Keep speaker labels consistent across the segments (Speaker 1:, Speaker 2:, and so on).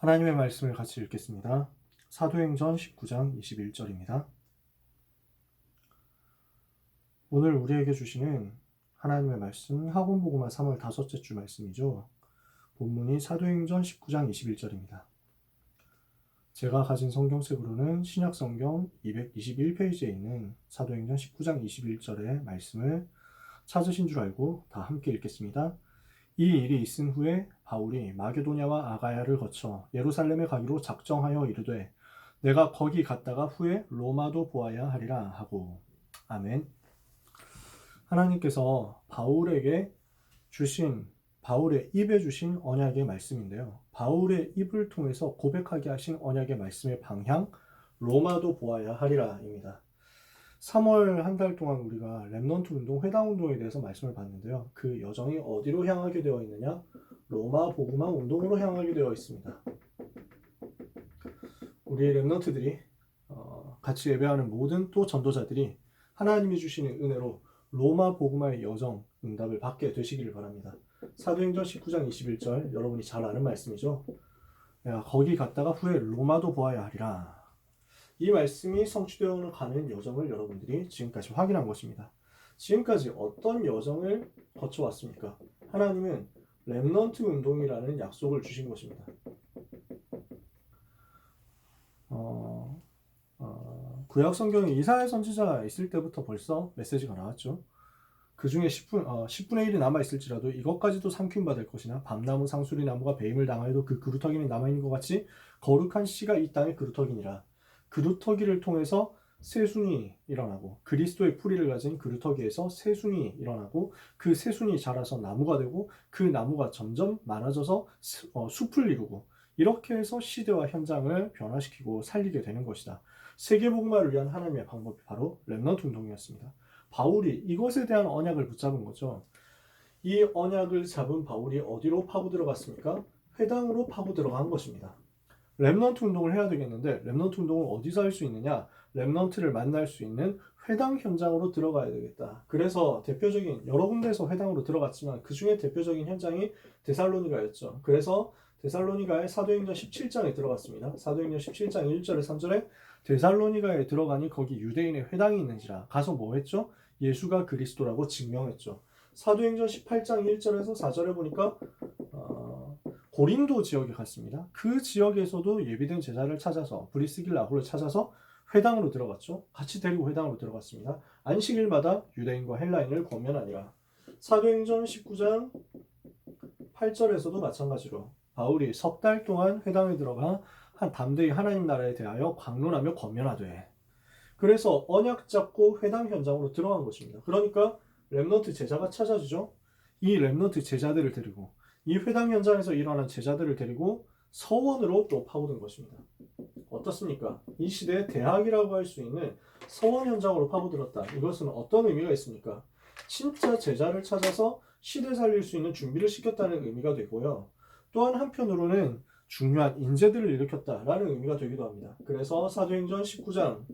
Speaker 1: 하나님의 말씀을 같이 읽겠습니다. 사도행전 19장 21절입니다. 오늘 우리에게 주시는 하나님의 말씀 학원복음화 3월 다섯째 주 말씀이죠. 본문이 사도행전 19장 21절입니다. 제가 가진 성경책으로는 신약성경 221페이지에 있는 사도행전 19장 21절의 말씀을 찾으신 줄 알고 다 함께 읽겠습니다. 이 일이 있은 후에 바울이 마게도냐와 아가야를 거쳐 예루살렘에 가기로 작정하여 이르되 내가 거기 갔다가 후에 로마도 보아야 하리라 하고. 아멘. 하나님께서 바울에게 주신, 바울의 입에 주신 언약의 말씀인데요. 바울의 입을 통해서 고백하게 하신 언약의 말씀의 방향, 로마도 보아야 하리라입니다. 3월 한 달 동안 우리가 렘넌트 운동, 회당 운동에 대해서 말씀을 봤는데요. 그 여정이 어디로 향하게 되어 있느냐? 로마 복음화 운동으로 향하게 되어 있습니다. 우리 렘넌트들이 같이 예배하는 모든 또 전도자들이 하나님이 주시는 은혜로 로마 복음화의 여정, 응답을 받게 되시기를 바랍니다. 사도행전 19장 21절 여러분이 잘 아는 말씀이죠. 내가 거기 갔다가 후에 로마도 보아야 하리라. 이 말씀이 성취되어 가는 여정을 여러분들이 지금까지 확인한 것입니다. 지금까지 어떤 여정을 거쳐왔습니까? 하나님은 렘넌트 운동이라는 약속을 주신 것입니다. 구약 성경에 이사야 선지자 있을 때부터 벌써 메시지가 나왔죠. 그 중에 10분의 1이 남아있을지라도 이것까지도 삼킴 받을 것이나 밤나무 상수리 나무가 배임을 당하여도 그 그루터기는 남아있는 것 같이 거룩한 씨가 이 땅의 그루터기니라. 그루터기를 통해서 새순이 일어나고 그리스도의 뿌리를 가진 그루터기에서 새순이 일어나고 그 새순이 자라서 나무가 되고 그 나무가 점점 많아져서 숲을 이루고 이렇게 해서 시대와 현장을 변화시키고 살리게 되는 것이다. 세계복음화를 위한 하나님의 방법이 바로 렘넌트 운동이었습니다. 바울이 이것에 대한 언약을 붙잡은 거죠. 이 언약을 잡은 바울이 어디로 파고 들어갔습니까? 회당으로 파고 들어간 것입니다. 렘넌트 운동을 해야 되겠는데 렘넌트 운동을 어디서 할 수 있느냐? 렘넌트를 만날 수 있는 회당 현장으로 들어가야 되겠다. 그래서 대표적인 여러 군데에서 회당으로 들어갔지만 그 중에 대표적인 현장이 데살로니가였죠. 그래서 데살로니가의 사도행전 17장에 들어갔습니다. 사도행전 17장 1절에 3절에 데살로니가에 들어가니 거기 유대인의 회당이 있는지라. 가서 뭐 했죠? 예수가 그리스도라고 증명했죠. 사도행전 18장 1절에서 4절에 보니까 고린도 지역에 갔습니다. 그 지역에서도 예비된 제자를 찾아서 브리스길라후를 찾아서 회당으로 들어갔죠. 같이 데리고 회당으로 들어갔습니다. 안식일마다 유대인과 헬라인을 권면하니라. 사도행전 19장 8절에서도 마찬가지로 바울이 석 달 동안 회당에 들어가 담대히 하나님 나라에 대하여 광론하며 권면하되, 그래서 언약 잡고 회당 현장으로 들어간 것입니다. 그러니까 렘넌트 제자가 찾아지죠. 이 렘넌트 제자들을 데리고 이 회당 현장에서 일어난 제자들을 데리고 서원으로 또 파고든 것입니다. 어떻습니까? 이 시대의 대학이라고 할 수 있는 서원 현장으로 파고들었다. 이것은 어떤 의미가 있습니까? 진짜 제자를 찾아서 시대 살릴 수 있는 준비를 시켰다는 의미가 되고요. 또한 한편으로는 중요한 인재들을 일으켰다라는 의미가 되기도 합니다. 그래서 사도행전 19장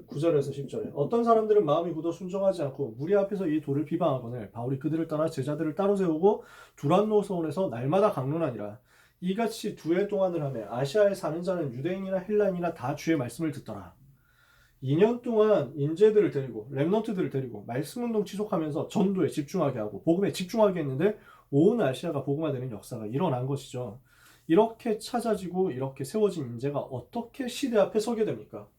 Speaker 1: 9절에서 10절에 어떤 사람들은 마음이 굳어 순종하지 않고 무리 앞에서 이 돌을 비방하거늘 바울이 그들을 떠나 제자들을 따로 세우고 두란노서원에서 날마다 강론하니라. 이같이 두 해 동안을 하며 아시아에 사는 자는 유대인이나 헬라인이나 다 주의 말씀을 듣더라. 2년 동안 인재들을 데리고 렘넌트들을 데리고 말씀운동 지속하면서 전도에 집중하게 하고 복음에 집중하게 했는데 온 아시아가 복음화되는 역사가 일어난 것이죠. 이렇게 찾아지고 이렇게 세워진 인재가 어떻게 시대 앞에 서게 됩니까?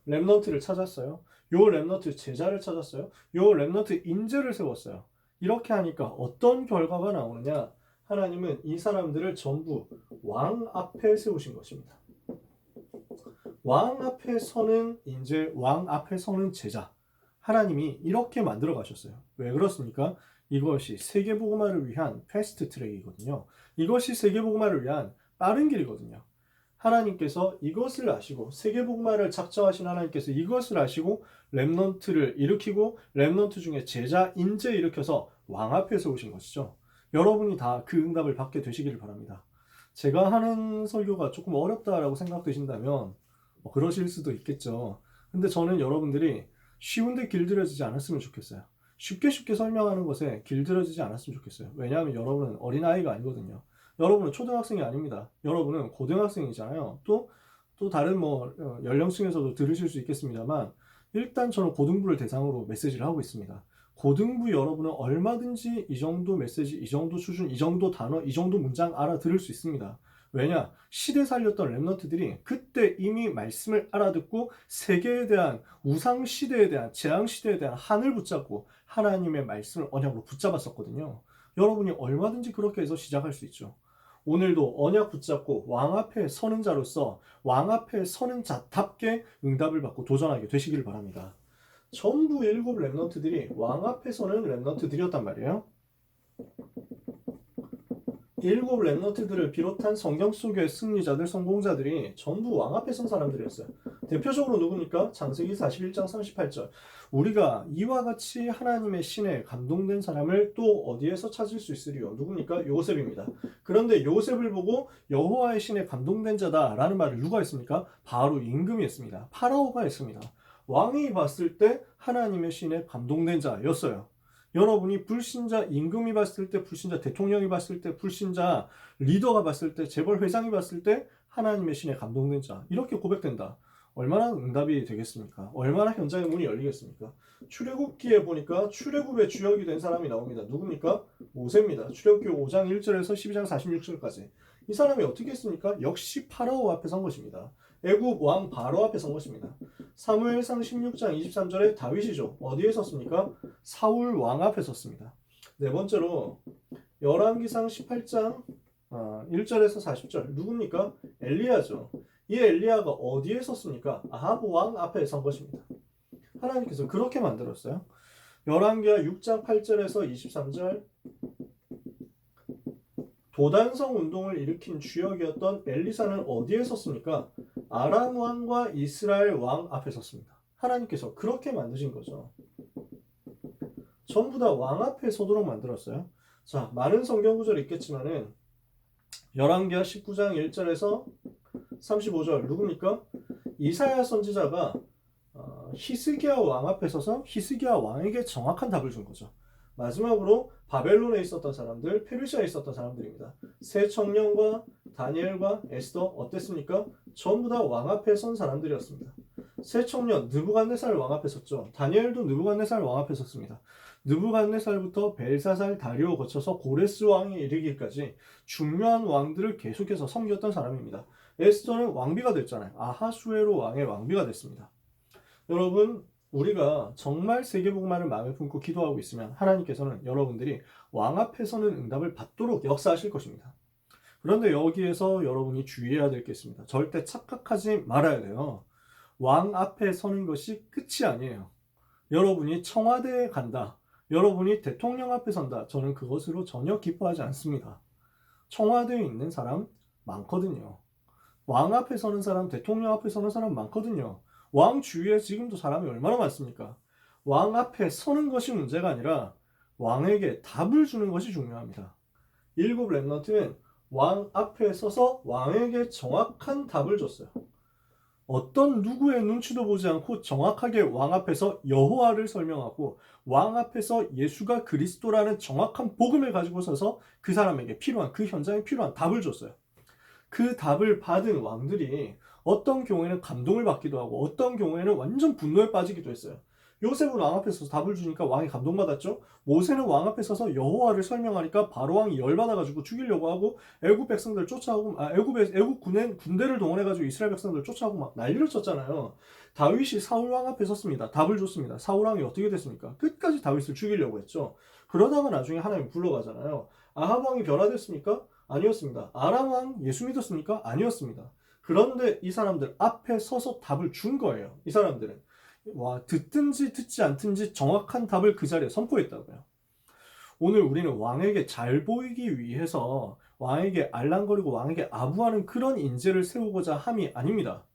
Speaker 1: 렘넌트를 찾았어요. 요 렘넌트 제자를 찾았어요. 요 렘넌트 인재를 세웠어요. 이렇게 하니까 어떤 결과가 나오느냐? 하나님은 이 사람들을 전부 왕 앞에 세우신 것입니다. 왕 앞에 서는 인재, 왕 앞에 서는 제자. 하나님이 이렇게 만들어 가셨어요. 왜 그렇습니까? 이것이 세계복음화를 위한 패스트 트랙이거든요. 이것이 세계복음화를 위한 빠른 길이거든요. 하나님께서 이것을 아시고 세계복음화를 작정하신 하나님께서 이것을 아시고 렘넌트를 일으키고 렘넌트 중에 제자 인재 일으켜서 왕 앞에 세우신 것이죠. 여러분이 다 그 응답을 받게 되시기를 바랍니다. 제가 하는 설교가 조금 어렵다라고 생각되신다면 그러실 수도 있겠죠. 근데 저는 여러분들이 쉬운데 길들여지지 않았으면 좋겠어요. 쉽게 설명하는 것에 길들여지지 않았으면 좋겠어요. 왜냐하면 여러분은 어린아이가 아니거든요. 여러분은 초등학생이 아닙니다. 여러분은 고등학생이잖아요. 또 다른 연령층에서도 들으실 수 있겠습니다만 일단 저는 고등부를 대상으로 메시지를 하고 있습니다. 고등부 여러분은 얼마든지 이 정도 메시지, 이 정도 수준, 이 정도 단어, 이 정도 문장 알아들을 수 있습니다. 왜냐? 시대 살렸던 랩런트들이 그때 이미 말씀을 알아듣고 세계에 대한 우상 시대에 대한 재앙 시대에 대한 한을 붙잡고 하나님의 말씀을 언약으로 붙잡았었거든요. 여러분이 얼마든지 그렇게 해서 시작할 수 있죠. 오늘도 언약 붙잡고 왕 앞에 서는 자로서 왕 앞에 서는 자답게 응답을 받고 도전하게 되시길 바랍니다. 전부 7 랩런트들이 왕 앞에 서는 랩런트들이었단 말이에요. 7 랩런트들을 비롯한 성경 속의 승리자들, 성공자들이 전부 왕 앞에 선 사람들이었어요. 대표적으로 누굽니까? 창세기 41장 38절. 우리가 이와 같이 하나님의 신에 감동된 사람을 또 어디에서 찾을 수 있으리요? 누굽니까? 요셉입니다. 그런데 요셉을 보고 여호와의 신에 감동된 자다라는 말을 누가 했습니까? 바로 임금이 했습니다. 파라오가 했습니다. 왕이 봤을 때 하나님의 신에 감동된 자였어요. 여러분이 불신자 임금이 봤을 때, 불신자 대통령이 봤을 때, 불신자 리더가 봤을 때, 재벌 회장이 봤을 때 하나님의 신에 감동된 자, 이렇게 고백된다. 얼마나 응답이 되겠습니까? 얼마나 현장의 문이 열리겠습니까? 출애굽기에 보니까 출애굽의 주역이 된 사람이 나옵니다. 누굽니까? 모세입니다. 출애굽기 5장 1절에서 12장 46절까지. 이 사람이 어떻게 했습니까? 역시 파라오 앞에 선 것입니다. 애굽 왕 바로 앞에 선 것입니다. 사무엘상 16장 23절에 다윗이죠. 어디에 섰습니까? 사울 왕 앞에 섰습니다. 네 번째로 열왕기상 18장 1절에서 40절 누굽니까? 엘리야죠. 이 엘리야가 어디에 섰습니까? 아합 왕 앞에 선 것입니다. 하나님께서 그렇게 만들었어요. 열왕기하 6장 8절에서 23절 도단성 운동을 일으킨 주역이었던 엘리사는 어디에 섰습니까? 아람 왕과 이스라엘 왕 앞에 섰습니다. 하나님께서 그렇게 만드신 거죠. 전부 다 왕 앞에 서도록 만들었어요. 자, 많은 성경 구절이 있겠지만은 열왕기하 19장 1절에서 35절 누굽니까? 이사야 선지자가 히스기야 왕 앞에 서서 히스기야 왕에게 정확한 답을 준 거죠. 마지막으로 바벨론에 있었던 사람들, 페르시아에 있었던 사람들입니다. 세 청년과 다니엘과 에스더 어땠습니까? 전부 다 왕 앞에 선 사람들이었습니다. 세 청년 느부갓네살 왕 앞에 섰죠. 다니엘도 느부갓네살 왕 앞에 섰습니다. 느부갓네살부터 벨사살, 다리오 거쳐서 고레스 왕에 이르기까지 중요한 왕들을 계속해서 섬겼던 사람입니다. 에스더는 왕비가 됐잖아요. 아하수에로 왕의 왕비가 됐습니다. 여러분, 우리가 정말 세계복음화를 마음에 품고 기도하고 있으면 하나님께서는 여러분들이 왕 앞에 서는 응답을 받도록 역사하실 것입니다. 그런데 여기에서 여러분이 주의해야 될 게 있습니다. 절대 착각하지 말아야 돼요. 왕 앞에 서는 것이 끝이 아니에요. 여러분이 청와대에 간다. 여러분이 대통령 앞에 선다. 저는 그것으로 전혀 기뻐하지 않습니다. 청와대에 있는 사람 많거든요. 왕 앞에 서는 사람, 대통령 앞에 서는 사람 많거든요. 왕 주위에 지금도 사람이 얼마나 많습니까? 왕 앞에 서는 것이 문제가 아니라 왕에게 답을 주는 것이 중요합니다. 7 랩런트는 왕 앞에 서서 왕에게 정확한 답을 줬어요. 어떤 누구의 눈치도 보지 않고 정확하게 왕 앞에서 여호와를 설명하고 왕 앞에서 예수가 그리스도라는 정확한 복음을 가지고 서서 그 사람에게 필요한, 그 현장에 필요한 답을 줬어요. 그 답을 받은 왕들이 어떤 경우에는 감동을 받기도 하고 어떤 경우에는 완전 분노에 빠지기도 했어요. 요셉은 왕 앞에 서서 답을 주니까 왕이 감동받았죠. 모세는 왕 앞에 서서 여호와를 설명하니까 바로 왕이 열받아가지고 죽이려고 하고 애굽 백성들 쫓아오고 애굽 군대를 동원해가지고 이스라엘 백성들 쫓아오고 막 난리를 쳤잖아요. 다윗이 사울 왕 앞에 섰습니다. 답을 줬습니다. 사울 왕이 어떻게 됐습니까? 끝까지 다윗을 죽이려고 했죠. 그러다가 나중에 하나님 불러가잖아요. 아합 왕이 변화됐습니까? 아니었습니다. 아람 왕 예수 믿었습니까? 아니었습니다. 그런데 이 사람들 앞에 서서 답을 준 거예요. 이 사람들은 듣든지 듣지 않든지 정확한 답을 그 자리에 선포했다고요. 오늘 우리는 왕에게 잘 보이기 위해서 왕에게 알랑거리고 왕에게 아부하는 그런 인재를 세우고자 함이 아닙니다.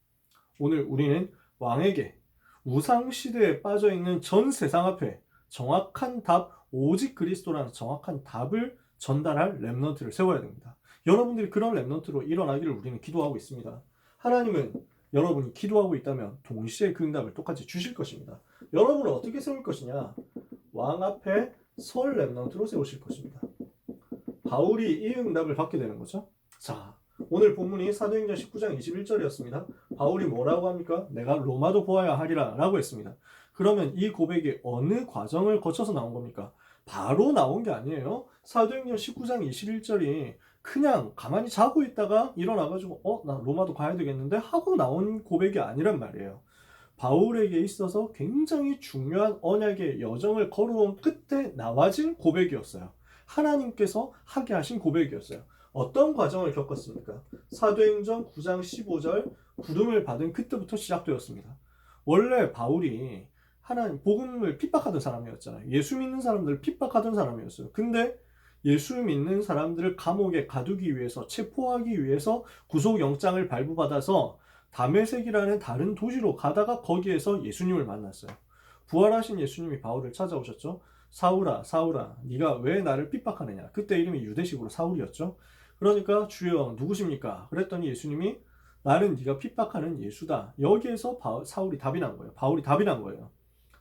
Speaker 1: 오늘 우리는 왕에게 우상시대에 빠져있는 전 세상 앞에 정확한 답, 오직 그리스도라는 정확한 답을 전달할 랩넌트를 세워야 됩니다. 여러분들이 그런 랩넌트로 일어나기를 우리는 기도하고 있습니다. 하나님은 여러분이 기도하고 있다면 동시에 그 응답을 똑같이 주실 것입니다. 여러분을 어떻게 세울 것이냐? 왕 앞에 설 랩넌트로 세우실 것입니다. 바울이 이 응답을 받게 되는 거죠. 자, 오늘 본문이 사도행전 19장 21절이었습니다. 바울이 뭐라고 합니까? 내가 로마도 보아야 하리라 라고 했습니다. 그러면 이 고백이 어느 과정을 거쳐서 나온 겁니까? 바로 나온 게 아니에요. 사도행전 19장 21절이 그냥 가만히 자고 있다가 일어나가지고 나 로마도 가야 되겠는데 하고 나온 고백이 아니란 말이에요. 바울에게 있어서 굉장히 중요한 언약의 여정을 걸어온 끝에 나와진 고백이었어요. 하나님께서 하게 하신 고백이었어요. 어떤 과정을 겪었습니까? 사도행전 9장 15절 부름을 받은 그때부터 시작되었습니다. 원래 바울이 하나님 복음을 핍박하던 사람이었잖아요. 예수 믿는 사람들을 핍박하던 사람이었어요. 근데 예수 믿는 사람들을 감옥에 가두기 위해서, 체포하기 위해서 구속영장을 발부받아서 다메섹이라는 다른 도시로 가다가 거기에서 예수님을 만났어요. 부활하신 예수님이 바울을 찾아오셨죠. 사울아, 사울아, 네가 왜 나를 핍박하느냐. 그때 이름이 유대식으로 사울이었죠. 그러니까 주여 누구십니까? 그랬더니 예수님이 나는 네가 핍박하는 예수다. 여기에서 사울이 답이 난 거예요. 바울이 답이 난 거예요.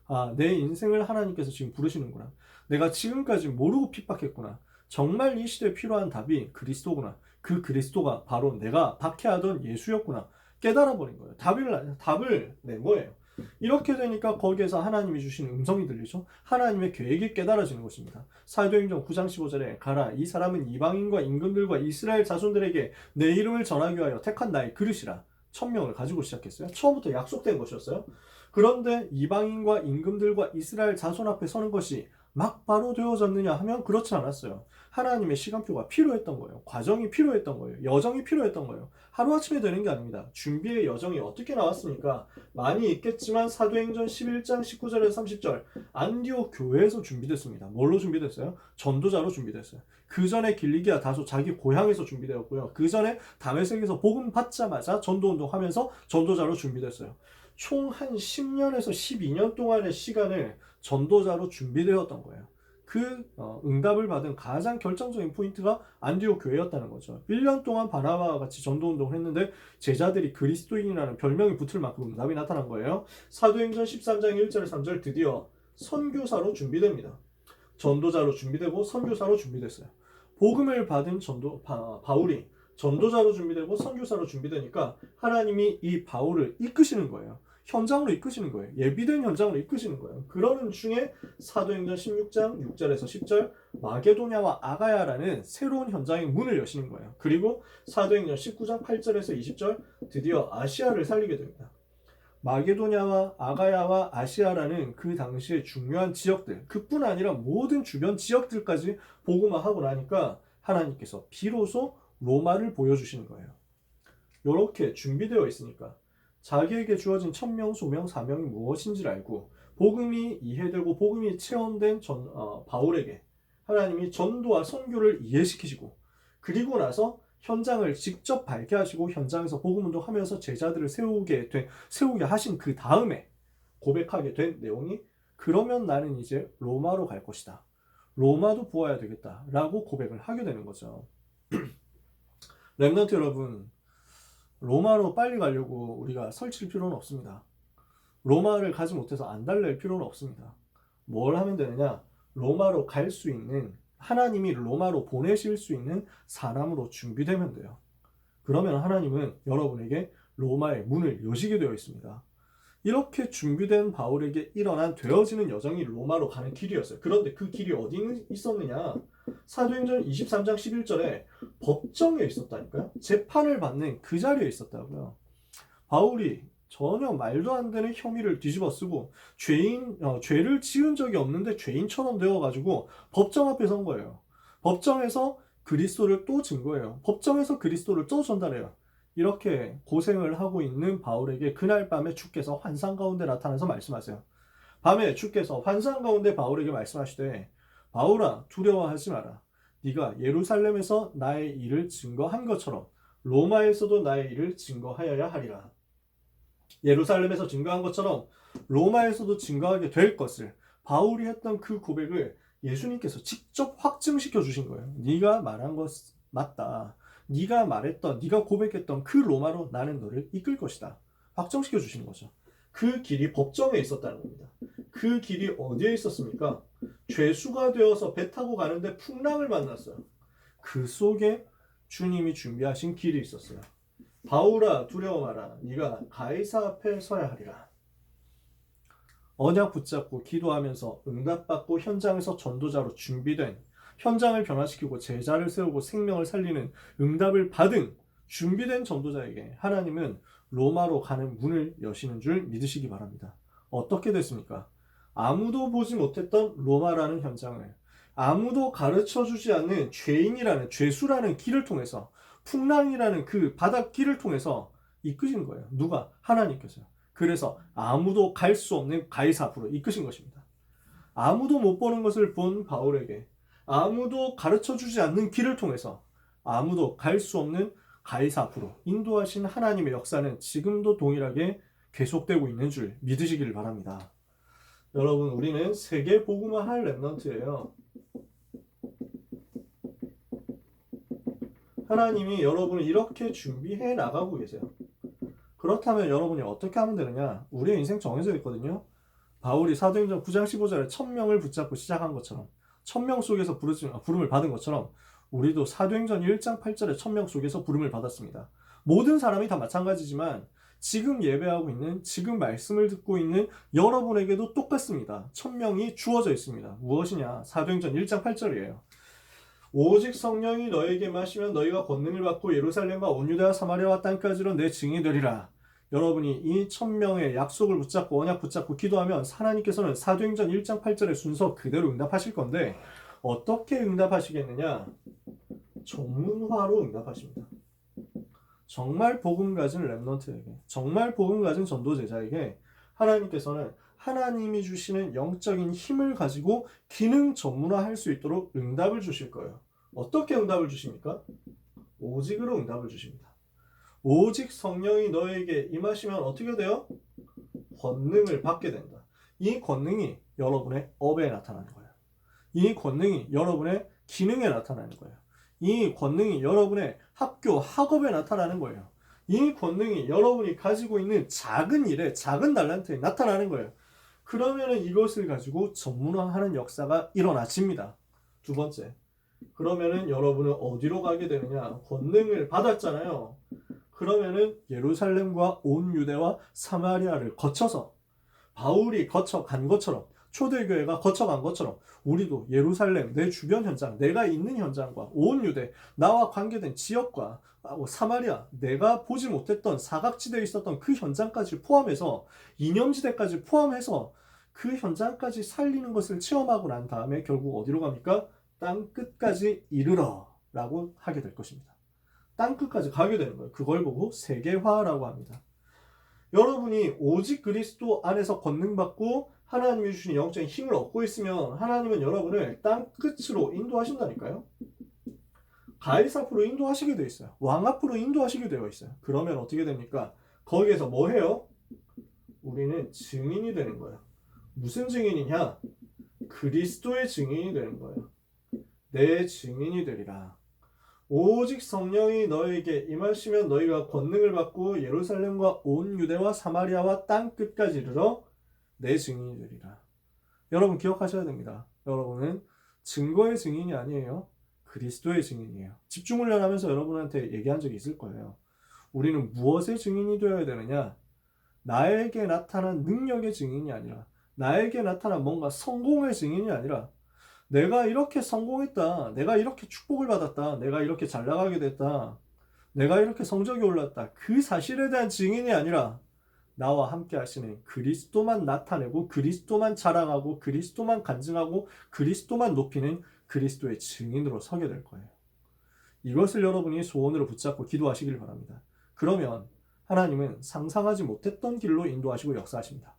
Speaker 1: 아, 내 인생을 하나님께서 지금 부르시는구나. 내가 지금까지 모르고 핍박했구나. 정말 이 시대에 필요한 답이 그리스도구나. 그 그리스도가 바로 내가 박해하던 예수였구나. 깨달아 버린 거예요. 답을 낸 거예요. 이렇게 되니까 거기에서 하나님이 주신 음성이 들리죠. 하나님의 계획이 깨달아지는 것입니다. 사도행전 9장 15절에 가라 이 사람은 이방인과 임금들과 이스라엘 자손들에게 내 이름을 전하기 위하여 택한 나의 그릇이라. 1000명을 가지고 시작했어요. 처음부터 약속된 것이었어요. 그런데 이방인과 임금들과 이스라엘 자손 앞에 서는 것이 막 바로 되어졌느냐 하면 그렇지 않았어요. 하나님의 시간표가 필요했던 거예요. 과정이 필요했던 거예요. 여정이 필요했던 거예요. 하루아침에 되는 게 아닙니다. 준비의 여정이 어떻게 나왔습니까? 많이 있겠지만 사도행전 11장 19절에서 30절 안디옥 교회에서 준비됐습니다. 뭘로 준비됐어요? 전도자로 준비됐어요. 그 전에 길리기아 다소 자기 고향에서 준비되었고요. 그 전에 다메섹에서 복음 받자마자 전도운동하면서 전도자로 준비됐어요. 총 한 10년에서 12년 동안의 시간을 전도자로 준비되었던 거예요. 그 응답을 받은 가장 결정적인 포인트가 안디옥 교회였다는 거죠. 1년 동안 바나바와 같이 전도운동을 했는데 제자들이 그리스도인이라는 별명이 붙을 만큼 응답이 나타난 거예요. 사도행전 13장 1절 3절 드디어 선교사로 준비됩니다. 전도자로 준비되고 선교사로 준비됐어요. 복음을 받은 바울이 전도자로 준비되고 선교사로 준비되니까 하나님이 이 바울을 이끄시는 거예요. 현장으로 이끄시는 거예요. 예비된 현장으로 이끄시는 거예요. 그러는 중에 사도행전 16장 6절에서 10절 마게도냐와 아가야라는 새로운 현장의 문을 여시는 거예요. 그리고 사도행전 19장 8절에서 20절 드디어 아시아를 살리게 됩니다. 마게도냐와 아가야와 아시아라는 그 당시의 중요한 지역들, 그뿐 아니라 모든 주변 지역들까지 복음화하고 나니까 하나님께서 비로소 로마를 보여주시는 거예요. 이렇게 준비되어 있으니까 자기에게 주어진 천명, 소명, 사명이 무엇인지를 알고 복음이 이해되고 복음이 체험된 바울에게 하나님이 전도와 선교를 이해시키시고 그리고 나서 현장을 직접 밝게 하시고 현장에서 복음운동하면서 제자들을 세우게 하신 그 다음에 고백하게 된 내용이 그러면 나는 이제 로마로 갈 것이다. 로마도 보아야 되겠다 라고 고백을 하게 되는 거죠. 렘넌트 여러분, 로마로 빨리 가려고 우리가 설칠 필요는 없습니다. 로마를 가지 못해서 안달낼 필요는 없습니다. 뭘 하면 되느냐? 로마로 갈 수 있는, 하나님이 로마로 보내실 수 있는 사람으로 준비되면 돼요. 그러면 하나님은 여러분에게 로마의 문을 여시게 되어 있습니다. 이렇게 준비된 바울에게 되어지는 여정이 로마로 가는 길이었어요. 그런데 그 길이 어디 있었느냐? 사도행전 23장 11절에 법정에 있었다니까요. 재판을 받는 그 자리에 있었다고요. 바울이 전혀 말도 안 되는 혐의를 뒤집어 쓰고 죄를 지은 적이 없는데 죄인처럼 되어가지고 법정 앞에 선 거예요. 법정에서 그리스도를 또 증거해요. 법정에서 그리스도를 또 전달해요. 이렇게 고생을 하고 있는 바울에게 그날 밤에 주께서 환상 가운데 나타나서 말씀하세요. 밤에 주께서 환상 가운데 바울에게 말씀하시되 바울아 두려워하지 마라. 네가 예루살렘에서 나의 일을 증거한 것처럼 로마에서도 나의 일을 증거하여야 하리라. 예루살렘에서 증거한 것처럼 로마에서도 증거하게 될 것을 바울이 했던 그 고백을 예수님께서 직접 확증시켜 주신 거예요. 네가 말한 것 맞다. 네가 말했던, 네가 고백했던 그 로마로 나는 너를 이끌 것이다. 확정시켜 주신 거죠. 그 길이 법정에 있었다는 겁니다. 그 길이 어디에 있었습니까? 죄수가 되어서 배 타고 가는데 풍랑을 만났어요. 그 속에 주님이 준비하신 길이 있었어요. 바울아 두려워 마라. 네가 가이사 앞에 서야 하리라. 언약 붙잡고 기도하면서 응답받고 현장에서 전도자로 준비된, 현장을 변화시키고 제자를 세우고 생명을 살리는 응답을 받은 준비된 전도자에게 하나님은 로마로 가는 문을 여시는 줄 믿으시기 바랍니다. 어떻게 됐습니까? 아무도 보지 못했던 로마라는 현장을 아무도 가르쳐주지 않는 죄인이라는, 죄수라는 길을 통해서, 풍랑이라는 그 바닷길을 통해서 이끄신 거예요. 누가? 하나님께서요. 그래서 아무도 갈 수 없는 가이사 앞으로 이끄신 것입니다. 아무도 못 보는 것을 본 바울에게 아무도 가르쳐주지 않는 길을 통해서 아무도 갈 수 없는 가이사 앞으로 인도하신 하나님의 역사는 지금도 동일하게 계속되고 있는 줄 믿으시기를 바랍니다. 여러분, 우리는 세계 복음화할 렘넌트예요. 하나님이 여러분을 이렇게 준비해 나가고 계세요. 그렇다면 여러분이 어떻게 하면 되느냐? 우리의 인생 정해져 있거든요. 바울이 사도행전 9장 15절에 1000명을 붙잡고 시작한 것처럼, 1000명 속에서 부름을 받은 것처럼 우리도 사도행전 1장 8절에 1000명 속에서 부름을 받았습니다. 모든 사람이 다 마찬가지지만 지금 예배하고 있는, 지금 말씀을 듣고 있는 여러분에게도 똑같습니다. 1000명이 주어져 있습니다. 무엇이냐? 사도행전 1장 8절이에요. 오직 성령이 너에게 마시면 너희가 권능을 받고 예루살렘과 온 유대와 사마리아와 땅까지로 내 증인이 되리라. 여러분이 이 1000명의 약속을 붙잡고 언약 붙잡고 기도하면 하나님께서는 사도행전 1장 8절의 순서 그대로 응답하실 건데, 어떻게 응답하시겠느냐? 전문화로 응답하십니다. 정말 복음 가진 렘넌트에게, 정말 복음 가진 전도 제자에게 하나님께서는 하나님이 주시는 영적인 힘을 가지고 기능 전문화할 수 있도록 응답을 주실 거예요. 어떻게 응답을 주십니까? 오직으로 응답을 주십니다. 오직 성령이 너에게 임하시면 어떻게 돼요? 권능을 받게 된다. 이 권능이 여러분의 업에 나타나는 거예요. 이 권능이 여러분의 기능에 나타나는 거예요. 이 권능이 여러분의 학교, 학업에 나타나는 거예요. 이 권능이 여러분이 가지고 있는 작은 일에, 작은 달란트에 나타나는 거예요. 그러면 이것을 가지고 전문화하는 역사가 일어나집니다. 두 번째, 그러면은 여러분은 어디로 가게 되느냐? 권능을 받았잖아요. 그러면은 예루살렘과 온 유대와 사마리아를 거쳐서, 바울이 거쳐간 것처럼, 초대교회가 거쳐간 것처럼 우리도 예루살렘, 내 주변 현장, 내가 있는 현장과 온 유대, 나와 관계된 지역과 사마리아, 내가 보지 못했던 사각지대에 있었던 그 현장까지 포함해서, 이념지대까지 포함해서 그 현장까지 살리는 것을 체험하고 난 다음에 결국 어디로 갑니까? 땅 끝까지 이르러 라고 하게 될 것입니다. 땅 끝까지 가게 되는 거예요. 그걸 보고 세계화라고 합니다. 여러분이 오직 그리스도 안에서 권능받고 하나님이 주신 영적인 힘을 얻고 있으면 하나님은 여러분을 땅 끝으로 인도하신다니까요. 가이사 앞으로 인도하시게 되어 있어요. 왕 앞으로 인도하시게 되어 있어요. 그러면 어떻게 됩니까? 거기에서 뭐 해요? 우리는 증인이 되는 거예요. 무슨 증인이냐? 그리스도의 증인이 되는 거예요. 내 증인이 되리라. 오직 성령이 너에게 임하시면 너희가 권능을 받고 예루살렘과 온 유대와 사마리아와 땅 끝까지 이르러 내 증인이 되리라. 여러분 기억하셔야 됩니다. 여러분은 증거의 증인이 아니에요. 그리스도의 증인이에요. 집중훈련하면서 여러분한테 얘기한 적이 있을 거예요. 우리는 무엇의 증인이 되어야 되느냐? 나에게 나타난 능력의 증인이 아니라, 나에게 나타난 뭔가 성공의 증인이 아니라, 내가 이렇게 성공했다, 내가 이렇게 축복을 받았다, 내가 이렇게 잘 나가게 됐다, 내가 이렇게 성적이 올랐다, 그 사실에 대한 증인이 아니라 나와 함께 하시는 그리스도만 나타내고 그리스도만 자랑하고 그리스도만 간증하고 그리스도만 높이는 그리스도의 증인으로 서게 될 거예요. 이것을 여러분이 소원으로 붙잡고 기도하시길 바랍니다. 그러면 하나님은 상상하지 못했던 길로 인도하시고 역사하십니다.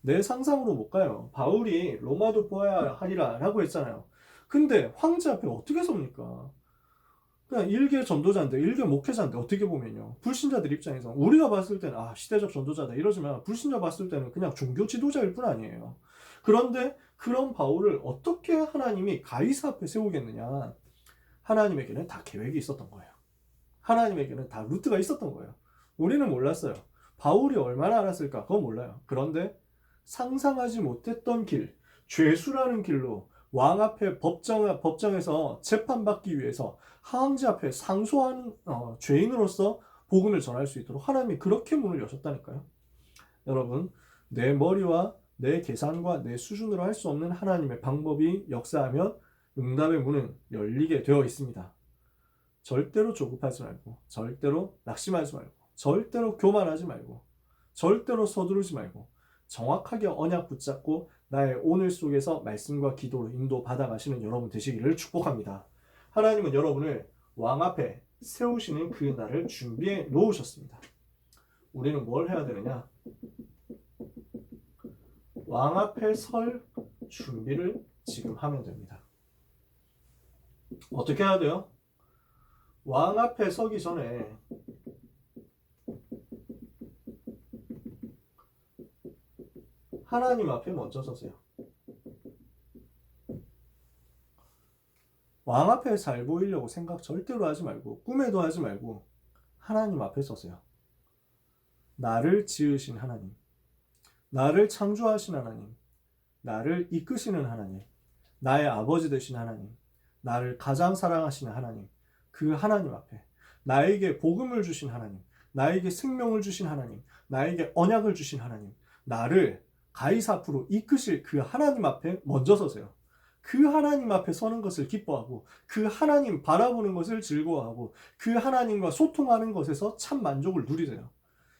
Speaker 1: 내 상상으로 못 가요. 바울이 로마도 보아야 하리라 라고 했잖아요. 근데 황제 앞에 어떻게 섭니까? 그냥 일개 전도자인데, 일개 목회자인데, 어떻게 보면요, 불신자들 입장에서 우리가 봤을 때는 시대적 전도자다 이러지만 불신자 봤을 때는 그냥 종교 지도자일 뿐 아니에요. 그런데 그런 바울을 어떻게 하나님이 가이사 앞에 세우겠느냐? 하나님에게는 다 계획이 있었던 거예요. 하나님에게는 다 루트가 있었던 거예요. 우리는 몰랐어요. 바울이 얼마나 알았을까? 그건 몰라요. 그런데 상상하지 못했던 길, 죄수라는 길로 왕 앞에 법정에서 재판받기 위해서 하왕제 앞에 상소하는 죄인으로서 복음을 전할 수 있도록 하나님이 그렇게 문을 여셨다니까요. 여러분, 내 머리와 내 계산과 내 수준으로 할 수 없는 하나님의 방법이 역사하면 응답의 문은 열리게 되어 있습니다. 절대로 조급하지 말고, 절대로 낙심하지 말고, 절대로 교만하지 말고, 절대로 서두르지 말고, 정확하게 언약 붙잡고 나의 오늘 속에서 말씀과 기도로 인도받아 가시는 여러분 되시기를 축복합니다. 하나님은 여러분을 왕 앞에 세우시는 그 날을 준비해 놓으셨습니다. 우리는 뭘 해야 되느냐? 왕 앞에 설 준비를 지금 하면 됩니다. 어떻게 해야 돼요? 왕 앞에 서기 전에 하나님 앞에 먼저 서세요. 왕 앞에 잘 보이려고 생각 절대로 하지 말고, 꿈에도 하지 말고 하나님 앞에 서세요. 나를 지으신 하나님, 나를 창조하신 하나님, 나를 이끄시는 하나님, 나의 아버지 되신 하나님, 나를 가장 사랑하시는 하나님, 그 하나님 앞에 나에게 복음을 주신 하나님, 나에게 생명을 주신 하나님, 나에게 언약을 주신 하나님, 나를 가이사 앞으로 이끄실 그 하나님 앞에 먼저 서세요. 그 하나님 앞에 서는 것을 기뻐하고, 그 하나님 바라보는 것을 즐거워하고, 그 하나님과 소통하는 것에서 참 만족을 누리세요.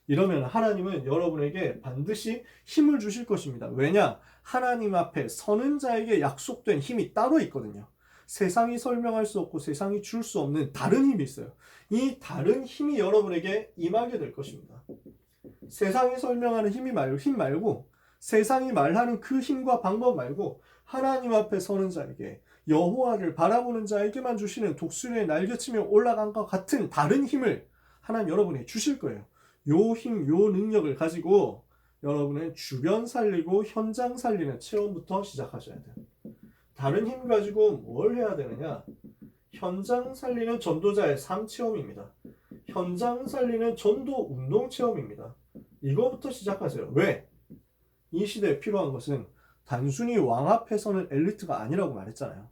Speaker 1: 이러면 하나님은 여러분에게 반드시 힘을 주실 것입니다. 왜냐? 하나님 앞에 서는 자에게 약속된 힘이 따로 있거든요. 세상이 설명할 수 없고 세상이 줄 수 없는 다른 힘이 있어요. 이 다른 힘이 여러분에게 임하게 될 것입니다. 세상이 설명하는 힘 말고 세상이 말하는 그 힘과 방법 말고 하나님 앞에 서는 자에게, 여호와를 바라보는 자에게만 주시는 독수리의 날개치며 올라간 것 같은 다른 힘을 하나님 여러분에게 주실 거예요. 요 힘, 요 능력을 가지고 여러분은 주변 살리고 현장 살리는 체험부터 시작하셔야 돼요. 다른 힘 가지고 뭘 해야 되느냐? 현장 살리는 전도자의 삶 체험입니다. 현장 살리는 전도 운동 체험입니다. 이거부터 시작하세요. 왜? 이 시대에 필요한 것은 단순히 왕 앞에 서는 엘리트가 아니라고 말했잖아요.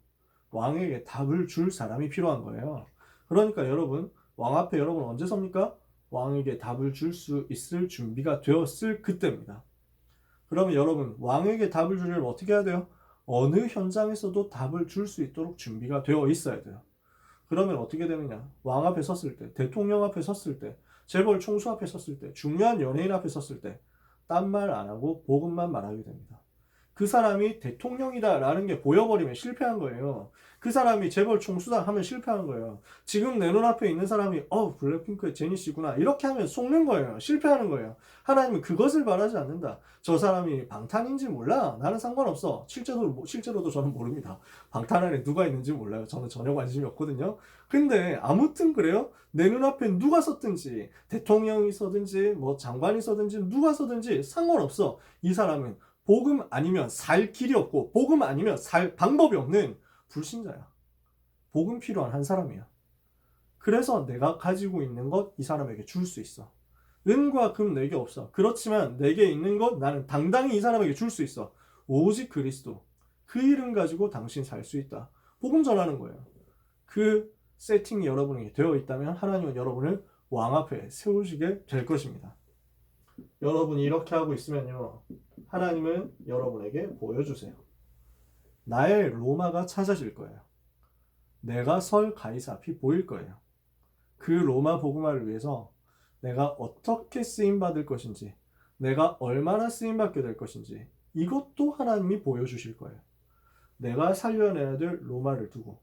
Speaker 1: 왕에게 답을 줄 사람이 필요한 거예요. 그러니까 여러분, 왕 앞에 여러분 언제 섭니까? 왕에게 답을 줄 수 있을 준비가 되었을 그때입니다. 그러면 여러분, 왕에게 답을 주려면 어떻게 해야 돼요? 어느 현장에서도 답을 줄 수 있도록 준비가 되어 있어야 돼요. 그러면 어떻게 되느냐? 왕 앞에 섰을 때, 대통령 앞에 섰을 때, 재벌 총수 앞에 섰을 때, 중요한 연예인 앞에 섰을 때 딴 말 안 하고 복음만 말하게 됩니다. 그 사람이 대통령이다 라는 게 보여버리면 실패한 거예요. 그 사람이 재벌 총수다 하면 실패한 거예요. 지금 내 눈앞에 있는 사람이 블랙핑크의 제니 씨구나 이렇게 하면 속는 거예요. 실패하는 거예요. 하나님은 그것을 바라지 않는다. 저 사람이 방탄인지 몰라. 나는 상관없어. 실제로도 저는 모릅니다. 방탄 안에 누가 있는지 몰라요. 저는 전혀 관심이 없거든요. 근데 아무튼 그래요. 내 눈앞에 누가 섰든지, 대통령이 서든지 뭐 장관이 서든지 누가 서든지 상관없어. 이 사람은 복음 아니면 살 길이 없고 복음 아니면 살 방법이 없는 불신자야. 복음 필요한 한 사람이야. 그래서 내가 가지고 있는 것 이 사람에게 줄 수 있어. 은과 금 내게 없어. 그렇지만 내게 있는 것 나는 당당히 이 사람에게 줄 수 있어. 오직 그리스도. 그 이름 가지고 당신 살 수 있다. 복음 전하는 거예요. 그 세팅이 여러분에게 되어 있다면 하나님은 여러분을 왕 앞에 세우시게 될 것입니다. 여러분이 이렇게 하고 있으면요, 하나님은 여러분에게 보여주세요. 나의 로마가 찾아질 거예요. 내가 설 가이사 앞이 보일 거예요. 그 로마 복음화를 위해서 내가 어떻게 쓰임받을 것인지, 내가 얼마나 쓰임받게 될 것인지 이것도 하나님이 보여주실 거예요. 내가 살려내야 될 로마를 두고,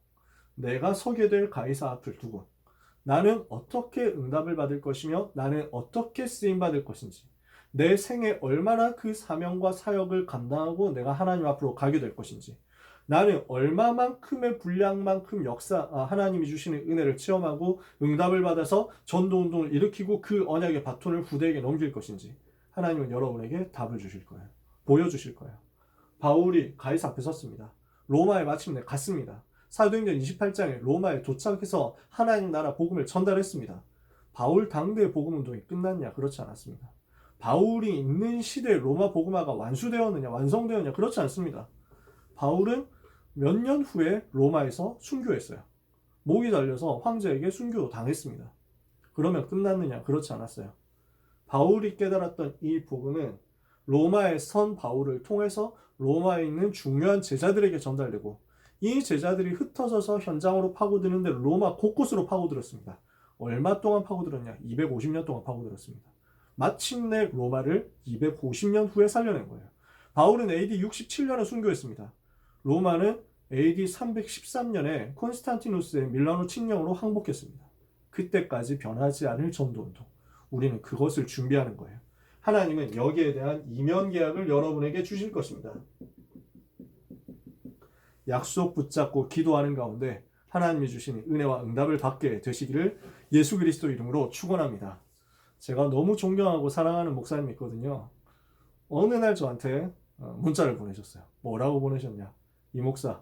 Speaker 1: 내가 서게 될 가이사 앞을 두고, 나는 어떻게 응답을 받을 것이며 나는 어떻게 쓰임받을 것인지, 내 생에 얼마나 그 사명과 사역을 감당하고 내가 하나님 앞으로 가게 될 것인지, 나는 얼마만큼의 분량만큼 하나님이 주시는 은혜를 체험하고 응답을 받아서 전도운동을 일으키고 그 언약의 바톤을 후대에게 넘길 것인지 하나님은 여러분에게 답을 주실 거예요. 보여주실 거예요. 바울이 가이사 앞에 섰습니다. 로마에 마침내 갔습니다. 사도행전 28장에 로마에 도착해서 하나님 나라 복음을 전달했습니다. 바울 당대의 복음운동이 끝났냐? 그렇지 않았습니다. 바울이 있는 시대에 로마 복음화가 완수되었느냐? 완성되었느냐? 그렇지 않습니다. 바울은 몇 년 후에 로마에서 순교했어요. 목이 달려서 황제에게 순교 당했습니다. 그러면 끝났느냐? 그렇지 않았어요. 바울이 깨달았던 이 복음은 로마에 선 바울을 통해서 로마에 있는 중요한 제자들에게 전달되고, 이 제자들이 흩어져서 현장으로 파고드는데 로마 곳곳으로 파고들었습니다. 얼마 동안 파고들었냐? 250년 동안 파고들었습니다. 마침내 로마를 250년 후에 살려낸 거예요. 바울은 AD 67년에 순교했습니다. 로마는 AD 313년에 콘스탄티누스의 밀라노 칙령으로 항복했습니다. 그때까지 변하지 않을 전도운동. 우리는 그것을 준비하는 거예요. 하나님은 여기에 대한 이면 계약을 여러분에게 주실 것입니다. 약속 붙잡고 기도하는 가운데 하나님이 주신 은혜와 응답을 받게 되시기를 예수 그리스도 이름으로 축원합니다. 제가 너무 존경하고 사랑하는 목사님이 있거든요. 어느 날 저한테 문자를 보내셨어요. 뭐라고 보내셨냐? 이 목사,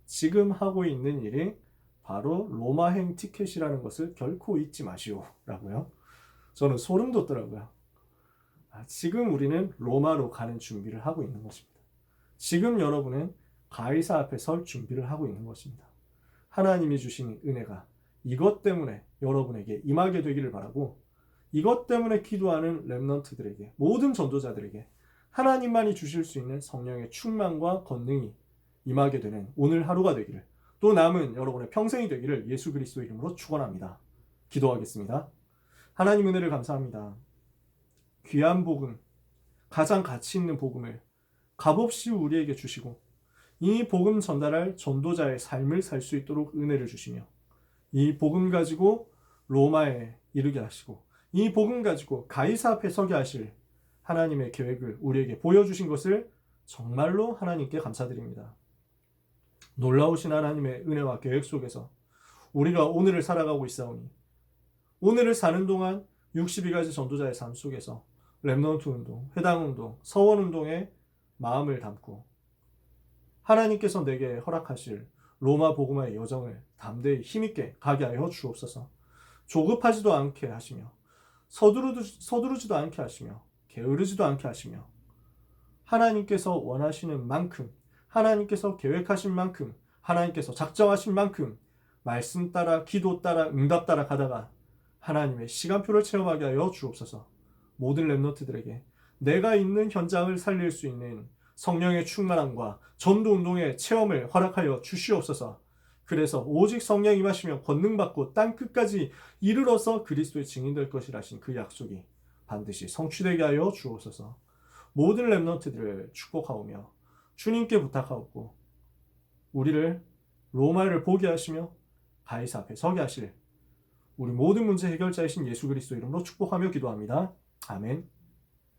Speaker 1: 지금 하고 있는 일이 바로 로마행 티켓이라는 것을 결코 잊지 마시오 라고요. 저는 소름 돋더라고요. 지금 우리는 로마로 가는 준비를 하고 있는 것입니다. 지금 여러분은 가이사 앞에 설 준비를 하고 있는 것입니다. 하나님이 주신 은혜가 이것 때문에 여러분에게 임하게 되기를 바라고, 이것 때문에 기도하는 렘넌트들에게, 모든 전도자들에게 하나님만이 주실 수 있는 성령의 충만과 권능이 임하게 되는 오늘 하루가 되기를, 또 남은 여러분의 평생이 되기를 예수 그리스도 이름으로 축원합니다. 기도하겠습니다. 하나님 은혜를 감사합니다. 귀한 복음, 가장 가치 있는 복음을 값없이 우리에게 주시고, 이 복음 전달할 전도자의 삶을 살 수 있도록 은혜를 주시며, 이 복음 가지고 로마에 이르게 하시고, 이 복음 가지고 가이사 앞에 서게 하실 하나님의 계획을 우리에게 보여주신 것을 정말로 하나님께 감사드립니다. 놀라우신 하나님의 은혜와 계획 속에서 우리가 오늘을 살아가고 있사오니, 오늘을 사는 동안 62가지 전도자의 삶 속에서 렘넌트 운동, 회당 운동, 서원 운동에 마음을 담고 하나님께서 내게 허락하실 로마 복음화의 여정을 담대히 힘있게 가게 하여 주옵소서. 조급하지도 않게 하시며 서두르지도 않게 하시며 게으르지도 않게 하시며, 하나님께서 원하시는 만큼, 하나님께서 계획하신 만큼, 하나님께서 작정하신 만큼 말씀 따라 기도 따라 응답 따라 가다가 하나님의 시간표를 체험하게 하여 주옵소서. 모든 렘넌트들에게 내가 있는 현장을 살릴 수 있는 성령의 충만함과 전도운동의 체험을 허락하여 주시옵소서. 그래서 오직 성령 임하시며 권능받고 땅끝까지 이르러서 그리스도의 증인될 것이라신 그 약속이 반드시 성취되게 하여 주옵소서. 모든 렘넌트들을 축복하오며 주님께 부탁하옵고, 우리를 로마를 보게 하시며 가이사 앞에 서게 하실 우리 모든 문제 해결자이신 예수 그리스도 이름으로 축복하며 기도합니다. 아멘.